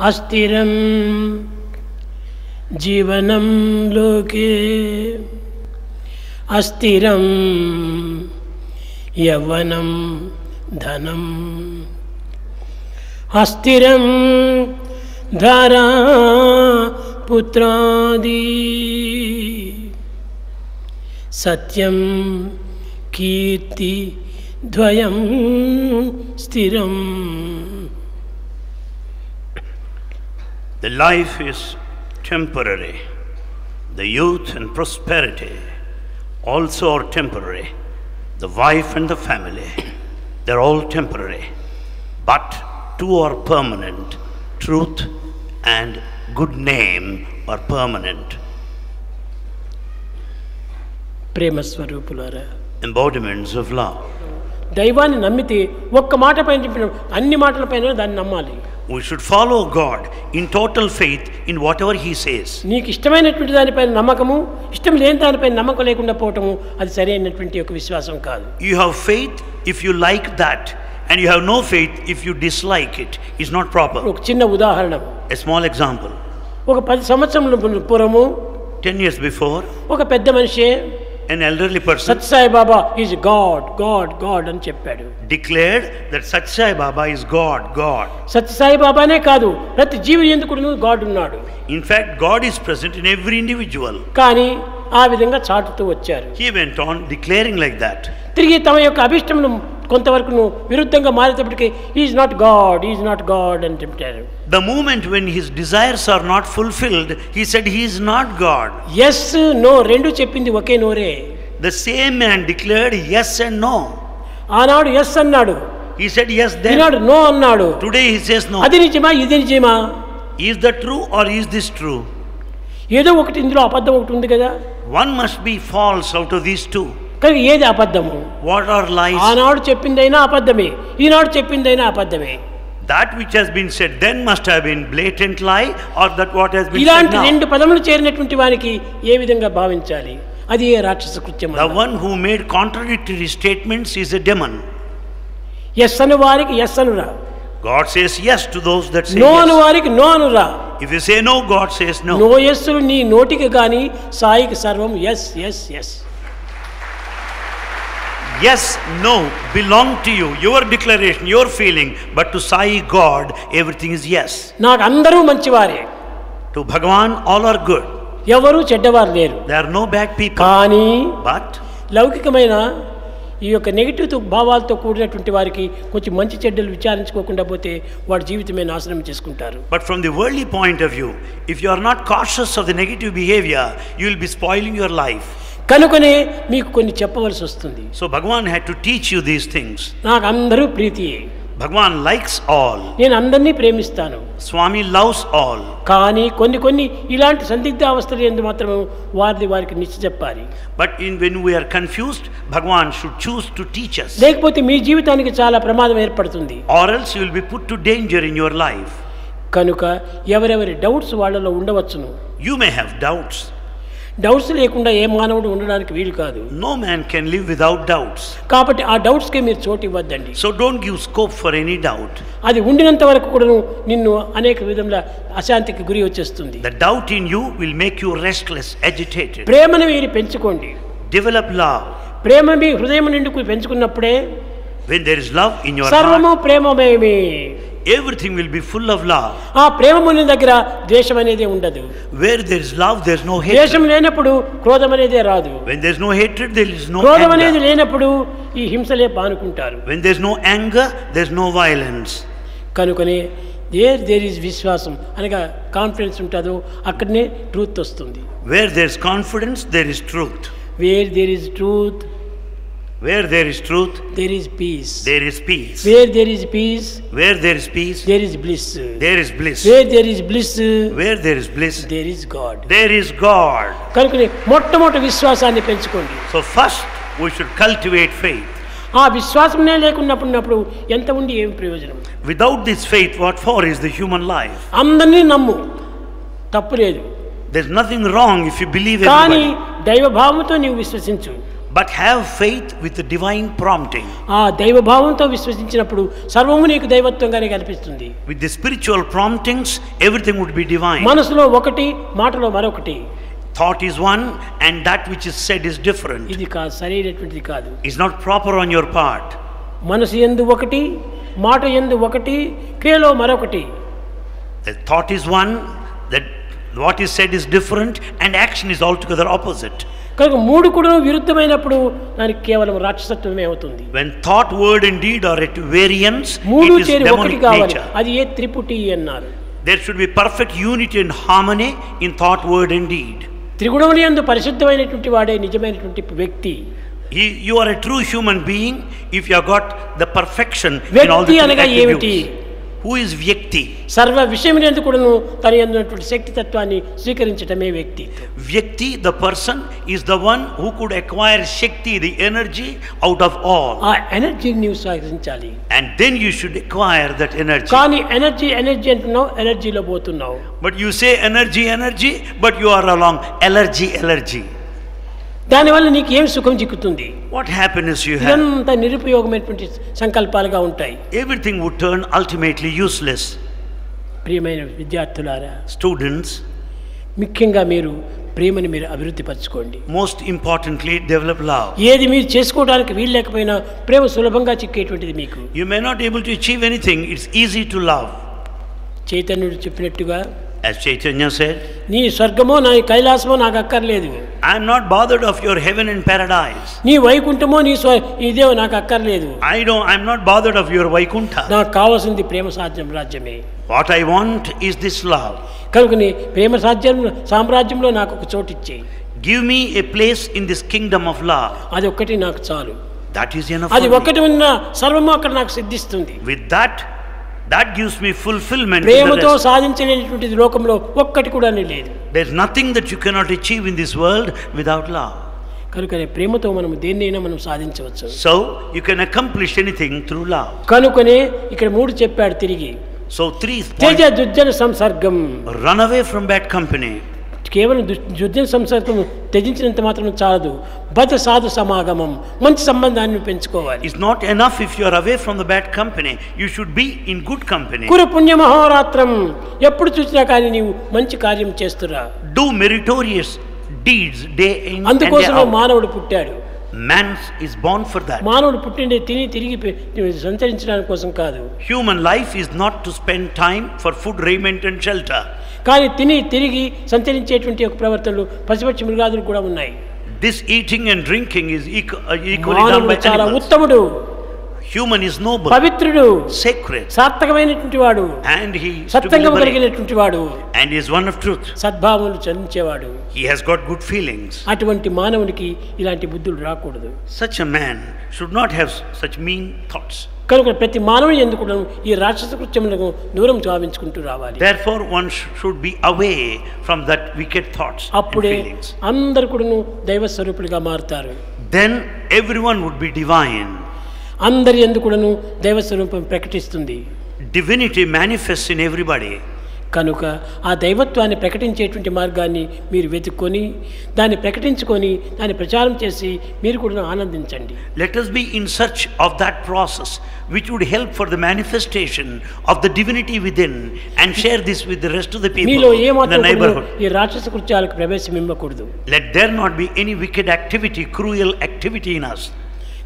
अस्थिरं जीवनं लोके अस्थिरं यौवनं धनम् अस्थिरं धारा पुत्रादि सत्यं कीर्ति द्वयं स्थिरम्. The life is temporary. The youth and prosperity also are temporary. The wife and the family, they're all temporary. But two are permanent. Truth and good name are permanent. ప్రేమ స్వరూపులారా, Embodiments of love. దైవాన్ని నమ్మితే ఒక్క మాట పైన చెప్పిన అన్ని మాటల పైన దాన్ని నమ్మాలి. We should follow God in total faith in whatever He says. నీకు ఇష్టమైనటువంటి దానిపైన నమ్మకము, ఇష్టం లేని దానిపైన నమ్మకం లేకుండా పోవటము అది సరైనటువంటి ఒక విశ్వాసం కాదు. You have faith if you like that, and you have no faith if you dislike it. It's not proper. ఒక చిన్న ఉదాహరణ, A small example. ఒక 10 సంవత్సరముల పూర్వము 10 years before, ఒక పెద్ద మనిషి an elderly person Sathya Sai Baba is god god god అని చెప్పాడు. declared that Satsai Baba is God, God. సత్సాయి బాబానే కాదు, ప్రతి జీవి ఎందుకు గాడ్ ఉన్నాడు. In fact, God is present in every individual. కానీ ఆ విధంగా చాటుతూ వచ్చారు. He went on declaring like that. తిరిగి తమ యొక్క అభిష్టమును కొంతవరకు విరుద్ధంగా మారేటప్పటికీ is not god, is not god అని చెప్పారు. The moment when his desires are not fulfilled, he said he is not God. Yes no రెండు చెప్పింది ఒకే నోరే. The same man declared yes and no. ఆనాడు ఎస్ అన్నాడు, He said yes then. ఈనాడు no అన్నాడు. Today he says no. అది నిజమా ఇది నిజమా? Is that true or is this true? ఏదో ఒకటి ఇందులో అబద్ధం ఒకటి ఉంది కదా. One must be false out of these two. కానీ ఏది అబద్ధము? What are lies? ఆనాడు చెప్పిందైనా అబద్ధమే, ఈనాడు చెప్పిందైనా అబద్ధమే. That which has been said then must have been blatant lie, or that what has been said ఇలాంటి now. రెండు పదములు చేరినటువంటి వానికి ఏ విధంగా భావించాలి? అది ఏ రాక్షస కృత్యం. The one who made contradictory statements is a demon. Yes అను వారికి ఎస్ అనురా, God says yes to those that say no అను yes. వారికి నో అనురా. If you say no, God says no. No ఎస్సులు నీ నోటికి గాని సాయికి సర్వం yes yes yes. Yes, no belong to you, your declaration, your feeling, but to Sai God, everything is yes. నాకు అందరూ మంచివారే, To Bhagavan, all are good. ఎవరు చెడ్డవారు లేరు. There are no bad people. కానీ But లౌకికమైన ఈ యొక్క నెగిటివ్ భావాలతో కూడినటువంటి వారికి కొంచెం మంచి చెడ్డలు విచారించుకోకుండా పోతే వాడి జీవితమే నాశనం చేసుకుంటారు. from the worldly point of view, if you are not cautious of the negative behavior, you will be spoiling your life. కనుకనే మీకు కొన్ని చెప్పవలసి వస్తుంది. So Bhagavan had to teach you these things. నాకు అందరూ ప్రీతియే, Bhagavan likes all. నేను అందరినీ ప్రేమిస్తాను. Swami loves all. కానీ కొన్ని ఇలాంటి సందిగ్ధ అవస్థలు ఎందు మాత్రం వారికి నిశ్చ చెప్పాలి. But when we are confused, Bhagavan should choose to teach us. లేకపోతే మీ జీవితానికి చాలా ప్రమాదం ఏర్పడుతుంది. Or else you will be put to danger in your life. కనుక ఎవరెవరి డౌట్స్ వాళ్ళలో ఉండవచ్చును. You may have doubts. Doubts లేకుండా ఏ మానవుడు ఉండడానికి వీలు కాదు. No man can live without doubts. కాబట్టి ఆ డౌట్స్కి మీరు చోటు ఇవ్వద్దండి. So don't give scope for any doubt. అది ఉండినంత వరకు కూడా నిన్ను అనేక విధంగా అశాంతికి గురి వచ్చేస్తుంది. The doubt in you will make you restless, agitated. ప్రేమను మీరు పెంచుకోండి. Develop love. ప్రేమ మీ హృదయం నిండుకు పెంచుకున్నప్పుడే When there is love in your సర్వము heart, ప్రేమమేమి, everything will be full of love. ఆ ప్రేమ ఉన్న దగ్గర ద్వేషం అనేది ఉండదు. Where there is love, there is no ద్వేషం hatred. లేనప్పుడు క్రోధం అనేదే రాదు. When there is no hatred, there is no క్రోధం అనేది anger. లేనప్పుడు ఈ హింసలే పానుకుంటారు. When there is no anger, there is no violence. కనుకనే దేర్ ఈజ్ విశ్వాసం అనగా కాన్ఫిడెన్స్ ఉంటుందో అక్కడనే ట్రూత్ వస్తుంది. Where there is confidence, there is truth. Where there is truth, Where there is truth, there is peace. there is peace. Where there is peace, Where there is peace, there is bliss. there is bliss. Where there is bliss, Where there is bliss, there is God. there is God. కనుకనే మొట్టమొదటి విశ్వాసాన్ని పెంచుకోండి. So first, we should cultivate faith. ఆ విశ్వాసమే లేకున్నప్పుడు ఎంత ఉండి ఏం ప్రయోజనం? Without this faith, what for is the human life? అందరినీ నమ్ము, తప్పు లేదు. There's nothing wrong if you believe కానీ everybody. దైవ భావంతో నీవు విశ్వసించు. but have faith with the divine prompting. ఆ దైవ భావంతో విశ్వసించినప్పుడు సర్వము నీకు దైవత్వంగానే కనిపిస్తుంది. With the spiritual promptings, everything would be divine. మనసులో ఒకటి, మాటలో మరొకటి. Thought is one and that which is said is different. ఇది కాదు, సరైనటువంటిది కాదు. Is not proper on your part. మనసు యందు ఒకటి, మాట యందు ఒకటి, క్రియలో మరొకటి. The thought is one, that what is said is different, and action is altogether opposite. కనుక మూడు కూడా విరుద్ధమైనప్పుడు దానికి కేవలం రాక్షసత్వమే అవుతుంది. When thought, word and deed are at variance, మూడు it is చేరి ఒకటి demonic కావాలి. nature. అది ఏ త్రిపుటి అన్నారు. There should be perfect unity and harmony in thought, word and deed. త్రిగుణముల యందు పరిశుద్ధమైనటువంటి వాడే నిజమైనటువంటి వ్యక్తి. You are a true human being if you have got the perfection in all the వ్యక్తి three అనగా ఏమిటి? attributes. Who is Vyakti? సర్వ విషయమునందు కూడాను తన యందు ఉన్నటువంటి శక్తి తత్వాన్ని స్వీకరించటమే వ్యక్తి. Vyakti, the person, is the one who could acquire Shakti, the energy, out of all. ఆ ఎనర్జీని నీవు స్వీకరించాలి. And then you should acquire that energy. కానీ ఎనర్జీ అంటున్నావు, ఎనర్జీలో పోతున్నావు. But you say energy, but you are along allergy. దానివల్ల నీకు ఏం సుఖం చిక్కుతుంది? What happiness you have? ఇదంతా నిరుపయోగమైనటువంటి సంకల్పాలుగా ఉంటాయి. Everything would turn ultimately useless. ప్రియమైన విద్యార్థులారా, Students, ముఖ్యంగా మీరు ప్రేమని మీరు అభివృద్ధి పరచుకోండి. most importantly, develop love. ఏది మీరు చేసుకోవడానికి వీలు లేకపోయినా ప్రేమ సులభంగా చిక్కేటువంటిది మీకు. You may not be able to achieve anything, it's easy to love. చైతన్యుడు చెప్పినట్టుగా, As Chaitanya said, నీ స్వర్గమో నా కైలాసమో నాకు అక్కర్లేదు. I am not bothered of your heaven and paradise. నీ వైకుంఠమో నీ ఇదే నాకు అక్కర్లేదు. I am not bothered of your Vaikuntha. నాకు కావాల్సింది ప్రేమ రాజ్యమే. What I want is this love. కనుకని ప్రేమ సామ్రాజ్యంలో నాకు ఒక చోటు ఇచ్చేయి. Give me a place in this kingdom of love. అది ఒక్కటి నాకు చాలు. That is enough అది for me. ఒక్కటి ఉన్న సర్వము అక్కడ నాకు సిద్ధిస్తుంది. With that gives me fulfillment. in the ప్రేమతో rest. సాధించలేనటువంటిది లోకంలో ఒక్కటి కూడా లేదు. There is nothing that you cannot achieve in this world without love. కనుకనే ప్రేమతో మనం దేన్నైనా మనం సాధించవచ్చు. So you can accomplish anything through love. కనుకనే ఇక్కడ మూడు చెప్పాడు తిరిగి. So 3 Teja points. దుర్జన సంసర్గం. Run away from bad company. కేవలం దుర్జన సంసర్గం త్యజించినంత మాత్రం చాలదు. బద్ధ సాధు సమాగమం, మంచి సంబంధాన్ని పెంచుకోవాలి. It's not enough if you are away from the bad company. You should be in good company. కురు పుణ్య మహోరాత్రం, ఎప్పుడు చూసినా కానీ నీవు మంచి కార్యం చేస్తురా. Do meritorious deeds day in and day అందుకోసమే out. మానవుడు పుట్టాడు. Man is born for that. మానవుడు పుట్టిండే తిరిగి సంచరించడానికి కోసం కాదు. Human life is not to spend time for food, raiment and shelter. కానీ తిరిగి సంచరించేటువంటి ఒక ప్రవర్తనలు పశుపక్షి మృగాదులు కూడా ఉన్నాయి. This eating and drinking is equally done మానవుడు by చాలా animals. ఉత్తముడు, Human is noble, పవిత్రుడు, sacred, సాత్వికమైనటువంటి వాడు, and he is to be సత్సంగం liberated, కలిగినటువంటి వాడు, and he is one of truth. సద్భావములు చరించేవాడు. He has got good feelings. అటువంటి మానవునికి ఇలాంటి బుద్ధులు రాకూడదు. Such a man should not have such mean thoughts. కనుక ప్రతి మానవుని ఎందుకు ఈ రాక్షస కృత్యములకు దూరం గావించుకుంటూ రావాలి. Therefore one should be away from that wicked thoughts and అప్పుడే feelings. అందరు కూడా దైవ స్వరూపులుగా మారుతారు. Then everyone would be divine. అందరి ఎందుకు దైవ స్వరూపం ప్రకటిస్తుంది. Divinity manifests in everybody. కనుక ఆ దైవత్వాన్ని ప్రకటించేటువంటి మార్గాన్ని మీరు వెతుక్కొని దాన్ని ప్రకటించుకొని దాన్ని ప్రచారం చేసి మీరు కూడా ఆనందించండి. Let us be in search of that process which would help for the manifestation of the divinity within and share this with the rest of the people మీలో in the ఏమాత్రం neighborhood. ఈ రాక్షస కృత్యాలకు ప్రవేశం ఇవ్వకూడదు. Let there not be any wicked activity, cruel activity in us.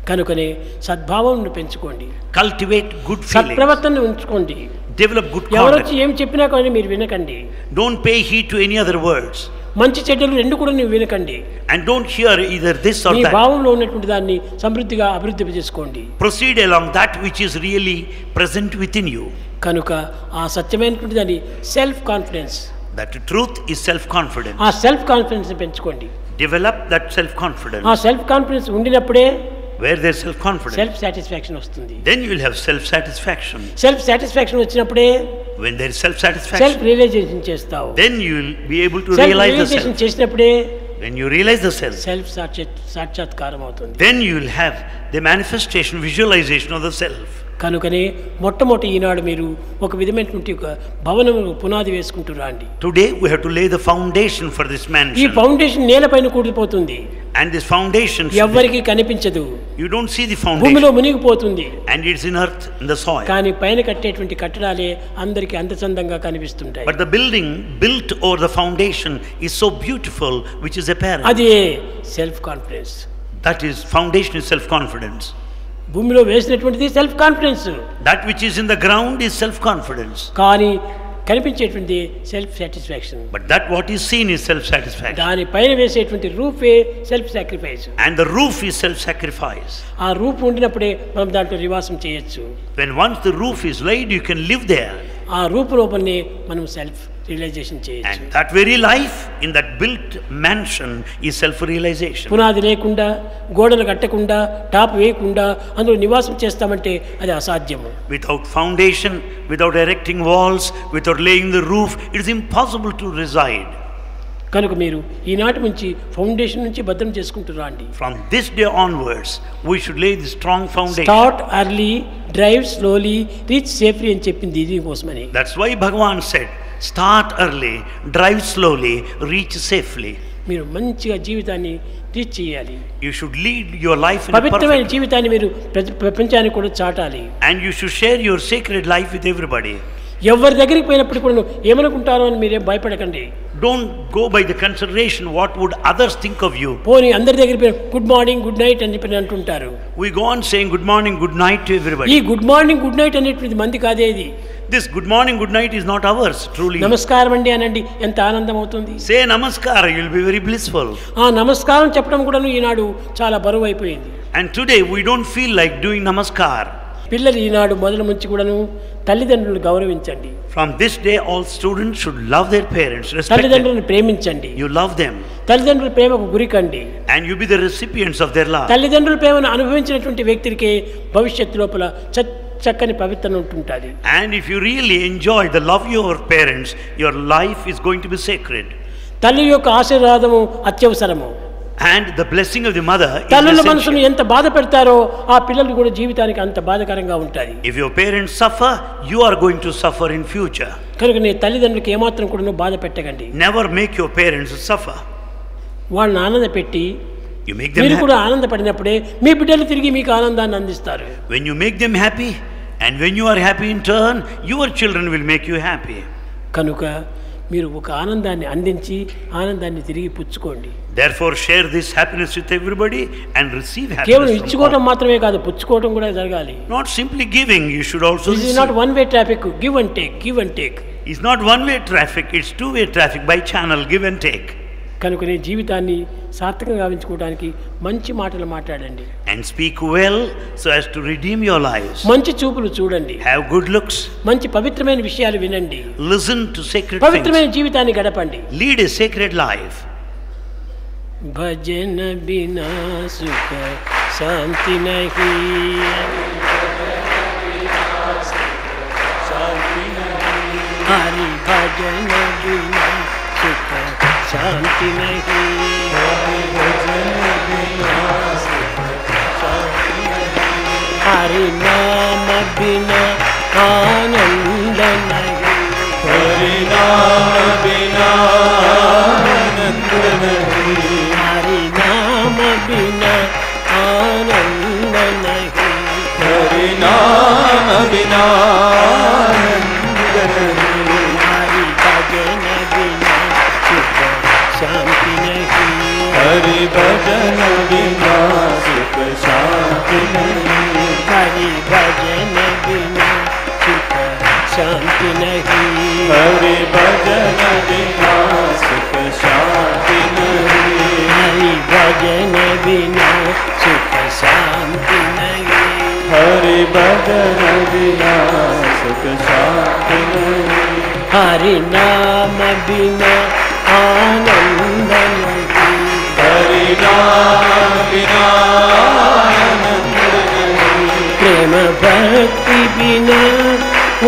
కనుకనే సద్భావం పెంచుకోండి. Cultivate good feelings. సత్ప్రవర్తనను ఉంచుకోండి. Develop good ఎవరొచ్చి conduct. ఏం చెప్పినా కానీ మీరు వినకండి. Don't pay heed to any other words. మంచి చెడ్డలు రెండు కూడా నువ్వు వినకండి. And don't hear either this or me that. భావంలో ఉన్నటువంటి దాన్ని సమృద్ధిగా అభివృద్ధి చేసుకోండి. Proceed along that which is really present within you. కనుక ఆ సత్యమైనటువంటి దాన్ని self confidence, That truth is self-confidence. ఆ సెల్ఫ్ కాన్ఫిడెన్స్ పెంచుకోండి. Develop that self-confidence. ఆ సెల్ఫ్ కాన్ఫిడెన్స్ ఉండినప్పుడే Where there is self-confidence, self satisfaction వస్తుంది. then you will have self-satisfaction. Self satisfaction వచ్చినప్పుడే When there is self self-satisfaction, realisation చేస్తావు. then you will be able to self realize the realisation self. చేసినప్పుడే When you realize the self, self సాక్షాత్కారం అవుతుంది. then you will have the manifestation, visualization of the self. కనుకనే మొట్టమొదటి ఈనాడు మీరు ఒక విధమైనటువంటి ఒక భవనము పునాది వేసుకుంటూ రండి. Today we have to lay the foundation for this ఈ mansion. ఫౌండేషన్ నేలపైన కూలిపోతుంది, And this foundation, ఎవ్వరికి కనిపించదు, you don't see the భూమిలో foundation. మునిగిపోతుంది. And it's in earth, in the soil. కానీ పైన కట్టేటువంటి కట్టడాలే అందరికీ అందచందంగా కనిపిస్తుంటాయి. But the building built over the foundation is so beautiful, which is apparent. అదే self confidence. That is, foundation is self-confidence. భూమిలో వేసినటువంటిది self confidence, That which is in the ground is self-confidence. కానీ కనిపించేటువంటి self satisfaction. But that what is seen is self-satisfaction. దాని పైన వేసేటువంటి రూఫే self sacrifice. And the roof is self-sacrifice. ఆ roof ఉండినప్పుడే మనం దాంట్లో నివాసం చేయొచ్చు. When once the roof is laid, you can live there. ఆ రూపు లోపలనే మనం సెల్ఫ్ రియలైజేషన్ చేయొచ్చు. And that very life in that built mansion is self-realization. పునాది లేకుండా, గోడలు కట్టకుండా, టాప్ వేయకుండా అందులో నివాసం చేస్తామంటే అది అసాధ్యము. Without foundation, without erecting walls, without laying the roof, it is impossible to reside. కనుక మీరు ఈనాటి నుంచి ఫౌండేషన్ నుంచి భద్రం చేసుకుంటూ రండి. From this day onwards, we should lay the strong foundation. Start early, drive slowly, reach safely అని చెప్పింది దీనికోసమని. That's why Bhagavan said, start early, drive slowly, reach safely. మీరు మంచిగా జీవితాన్ని రీచ్ చేయాలి. You should lead your life in a పవిత్రమైన perfect, జీవితాన్ని మీరు ప్రపంచానికి కూడా చాటాలి. and you should share your sacred life with everybody. ఎవరి దగ్గరికి పోయినప్పుడు కూడా ఏమనుకుంటారో అని మీరేం భయపడకండి. Don't go by the consideration what would others think of you. పోనీ అందరి దగ్గరికి పోయి గుడ్ మార్నింగ్ గుడ్ నైట్ అని చెప్పి అంటుంటారు. We go on saying good morning, good night to ఈ everybody. Good morning good night అనేటువంటిది మంది కాదే. ఇది This good morning, good night is not ours, truly. నమస్కారం అండి అనండి, ఎంత ఆనందం అవుతుంది. Say namaskar, you'll be very blissful. ఆ నమస్కారం చెప్పడం కూడా ఈనాడు చాలా బరువు అయిపోయింది. And today we don't feel like doing namaskar. పిల్లలు ఈనాడు మొదలు నుంచి కూడాను తల్లిదండ్రులను గౌరవించండి. From this day, all students should love their parents, respect them. తల్లిదండ్రులను ప్రేమించండి. You love them, తల్లిదండ్రుల ప్రేమకు గురికండి. and you be the recipients of their love. తల్లిదండ్రుల ప్రేమను అనుభవించినటువంటి వ్యక్తికి భవిష్యత్తు లోపల చక్కని పవిత్రత ఉంటుంటుంది. And if you really enjoy the love of your parents, your life is going to be sacred. తల్లి యొక్క ఆశీర్వాదము అత్యవసరము. And the blessing of the mother is తల్లుల మనసును essential. ఎంత బాధ పెడతారో ఆ పిల్లలు కూడా జీవితానికి అంత బాధకరంగా ఉంటుంది. If your parents suffer, you are going to suffer in future. కనుక నీ తల్లిదండ్రులకు ఏమాత్రం కూడా బాధ పెట్టకండి. Never make your parents suffer. వాళ్ళని ఆనంద పెట్టి You make them మీరు happy. కూడా ఆనందపడినప్పుడే మీ బిడ్డలు తిరిగి మీకు ఆనందాన్ని అందిస్తారు. When you make them happy, and when you are happy in turn, your children will make you happy. కనుక మీరు ఒక ఆనందాన్ని అందించి ఆనందాన్ని తిరిగి పుచ్చుకోండి. Therefore, share this happiness with everybody and receive కేవలం happiness from ఇచ్చుకోవడం all. మాత్రమే కాదు, పుచ్చుకోవడం కూడా జరగాలి. Not simply giving, you should also this is receive. Not one way traffic, give and take, give and take. It's not one-way traffic, it's two-way traffic by channel, give and take. కనుక నేను జీవితాన్ని సార్థకంగా గావించుకోవడానికి మంచి మాటలు మాట్లాడండి. And speak well so as to redeem your lives. మంచి చూపులు చూడండి. Have good looks. మంచి పవిత్రమైన విషయాలు వినండి. Listen to sacred పవిత్రమైన things. జీవితాన్ని గడపండి. Lead a sacred life. భజన బినా సుఖ శాంతి నహీ, హరి భజన బినా సుఖ శాంతి నహీ, హరి నామ బినా ఆనంద నహీ, हरि नाम बिना आनंद नहीं, हरि नाम बिना आनंद नहीं, हरि नाम बिना आनंद नहीं, हरि भजन बिना सुख शांति नहीं, हरि भजन बिना सुख शांति नहीं, हरि भजन बिना सुख शांति नहीं, हरि भजन बिना सुख शांति नहीं, हरि भजन बिना सुख शांति नहीं, हरि भजन बिना सुख शांति नहीं, हरि नाम बिना आनंद नहीं, हरि नाम बिना आनंद नहीं, प्रेम भक्ति बिना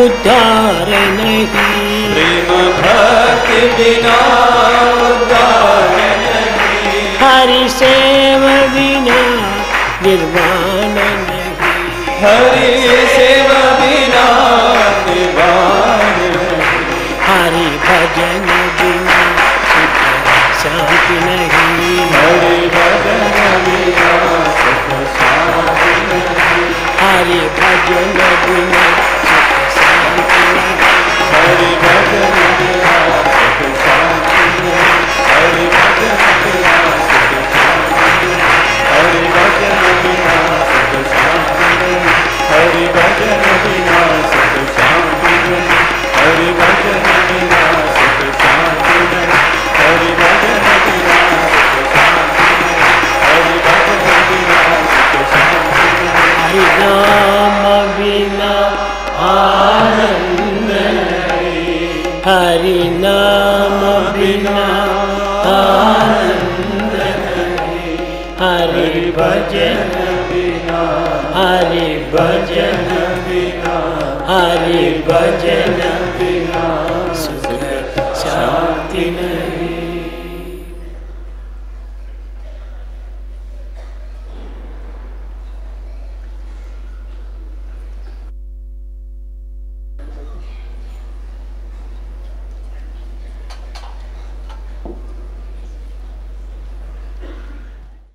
उद्धार नहीं, प्रेम भक्ति बिना उद्धार नहीं, हरि सेवा बिना निर्वाण नहीं, हरि सेवा भजन बिना सुख शांति नहीं, हरि भजन बिना सुख शांति नहीं, हरि भजन बिना सुख शांति नहीं, हरि भजन बिना सुख शांति नहीं, हरि भजन बिना सुख शांति नहीं, हरि भजन बिना सुख शांति नहीं, हरि भजन बिना सुख शांति नहीं, हरि भजन बिना सुख शांति नहीं, हरि भजन बिना सुख शांति नहीं, हरि भजन बिना सुख शांति नहीं, हरि नाम बिना आनंद नहीं, हरि नाम बिना आनंद नहीं, हरि भजन बिना हरि भजन बिना हरि भजन